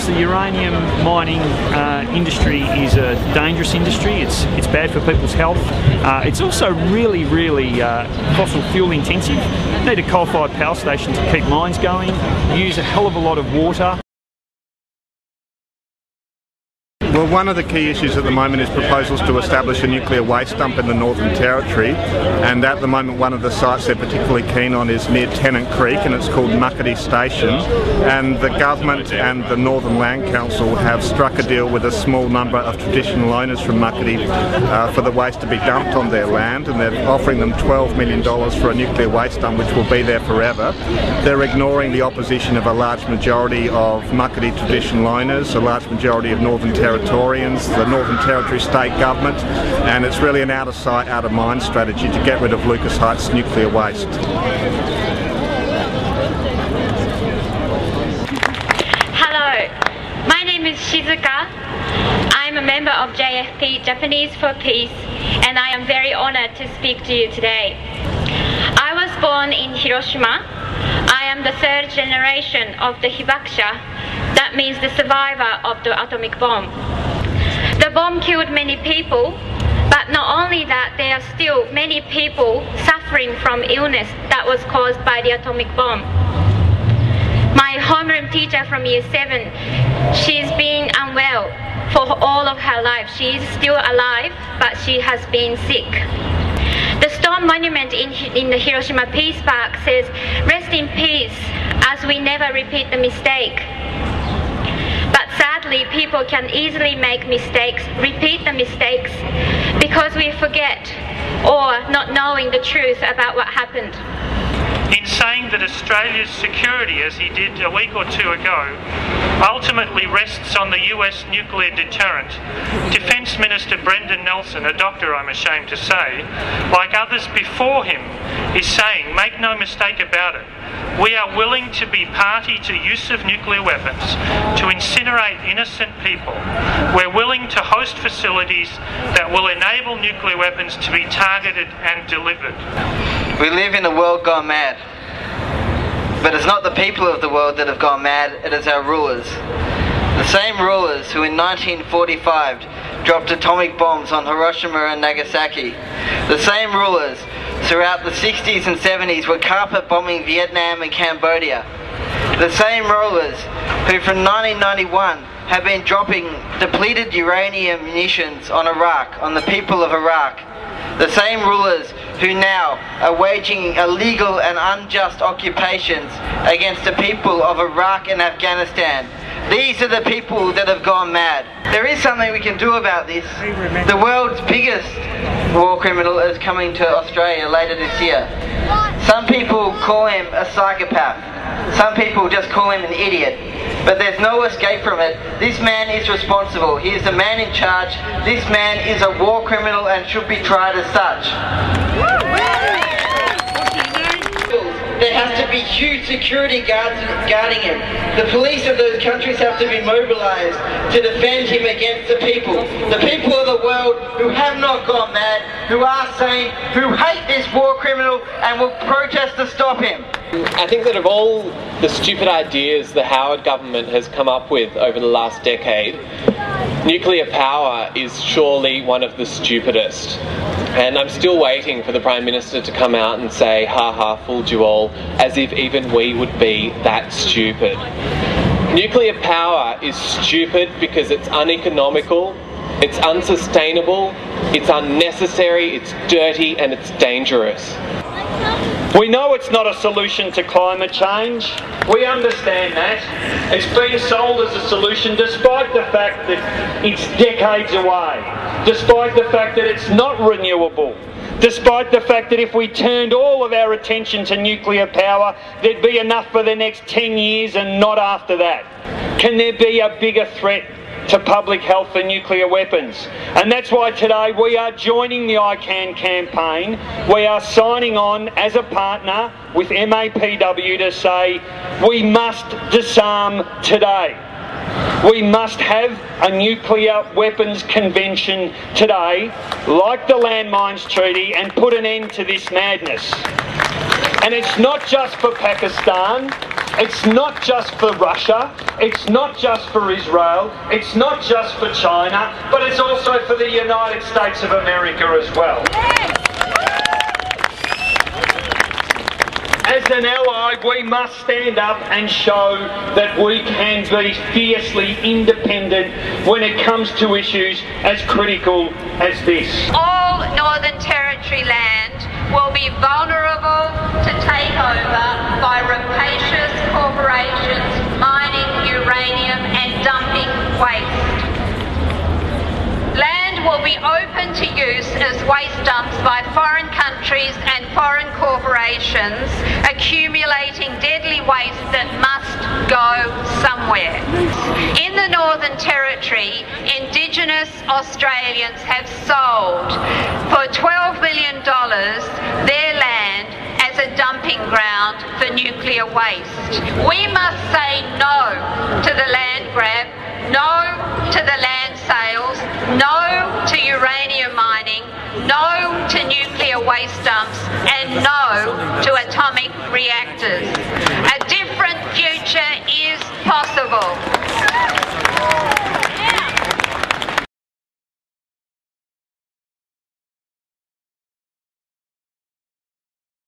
course, the uranium mining industry is a dangerous industry. It's bad for people's health. It's also really fossil fuel intensive. You need a coal-fired power station to keep mines going. You use a hell of a lot of water. Well, one of the key issues at the moment is proposals to establish a nuclear waste dump in the Northern Territory, and at the moment one of the sites they're particularly keen on is near Tennant Creek, and it's called Muckaty Station, and the government and the Northern Land Council have struck a deal with a small number of traditional owners from Muckaty for the waste to be dumped on their land, and they're offering them $12 million for a nuclear waste dump which will be there forever. They're ignoring the opposition of a large majority of Muckaty traditional owners, a large majority of Northern Territorians, the Northern Territory state government, and it's really an out of sight, out of mind strategy to get rid of Lucas Heights nuclear waste. Hello, my name is Shizuka. I'm a member of JFP, Japanese for Peace, and I am very honored to speak to you today. I was born in Hiroshima. I am the third generation of the hibakusha. That means the survivor of the atomic bomb. The bomb killed many people, but not only that, there are still many people suffering from illness that was caused by the atomic bomb. My homeroom teacher from year 7, she's been unwell for all of her life. She is still alive, but she has been sick. The stone monument in the Hiroshima Peace Park says, "Rest in peace, as we never repeat the mistake." But sadly, people can easily make mistakes, repeat the mistakes, because we forget or not knowing the truth about what happened. In saying that Australia's security, as he did a week or two ago, ultimately rests on the US nuclear deterrent, Defence Minister Brendan Nelson, a doctor I'm ashamed to say, like others before him, is saying, make no mistake about it, we are willing to be party to use of nuclear weapons to incinerate innocent people. We're willing to host facilities that will enable nuclear weapons to be targeted and delivered. We live in a world gone mad. But it's not the people of the world that have gone mad, it is our rulers. The same rulers who in 1945 dropped atomic bombs on Hiroshima and Nagasaki. The same rulers throughout the 60s and 70s were carpet bombing Vietnam and Cambodia. The same rulers who from 1991 have been dropping depleted uranium munitions on Iraq, on the people of Iraq. The same rulers who now are waging illegal and unjust occupations against the people of Iraq and Afghanistan. These are the people that have gone mad. There is something we can do about this. The world's biggest war criminal is coming to Australia later this year. Some people call him a psychopath. Some people just call him an idiot. But there's no escape from it. This man is responsible. He is the man in charge. This man is a war criminal and should be tried as such. There has to be huge security guards guarding him. The police of those countries have to be mobilized to defend him against the people. The people of the world who have not gone mad, who are sane, who hate this war criminal and will protest to stop him. I think that of all the stupid ideas the Howard government has come up with over the last decade, nuclear power is surely one of the stupidest. And I'm still waiting for the Prime Minister to come out and say, ha ha, fooled you all, as if even we would be that stupid. Nuclear power is stupid because it's uneconomical, it's unsustainable, it's unnecessary, it's dirty, and it's dangerous. We know it's not a solution to climate change. We understand that. It's been sold as a solution despite the fact that it's decades away, despite the fact that it's not renewable, despite the fact that if we turned all of our attention to nuclear power, there'd be enough for the next 10 years and not after that. Can there be a bigger threat to public health than nuclear weapons? And that's why today we are joining the I CAN campaign. We are signing on as a partner with MAPW to say we must disarm today. We must have a nuclear weapons convention today, like the Landmines Treaty, and put an end to this madness. And it's not just for Pakistan, It's not just for Russia, it's not just for Israel, it's not just for China, but it's also for the United States of America as well. As an ally, we must stand up and show that we can be fiercely independent when it comes to issues as critical as this. All Northern Territory land will be vulnerable to takeover by rapacious corporations mining uranium and dumping waste. Land will be open to use as waste dumps by foreign countries and foreign corporations, accumulating deadly waste that must go somewhere. In the Northern Territory, Indigenous Australians have sold for $12 billion their land as a dumping ground for nuclear waste. We must say no to the land grab, no to the land sales, no to uranium mining, no to nuclear waste dumps, and no to atomic reactors.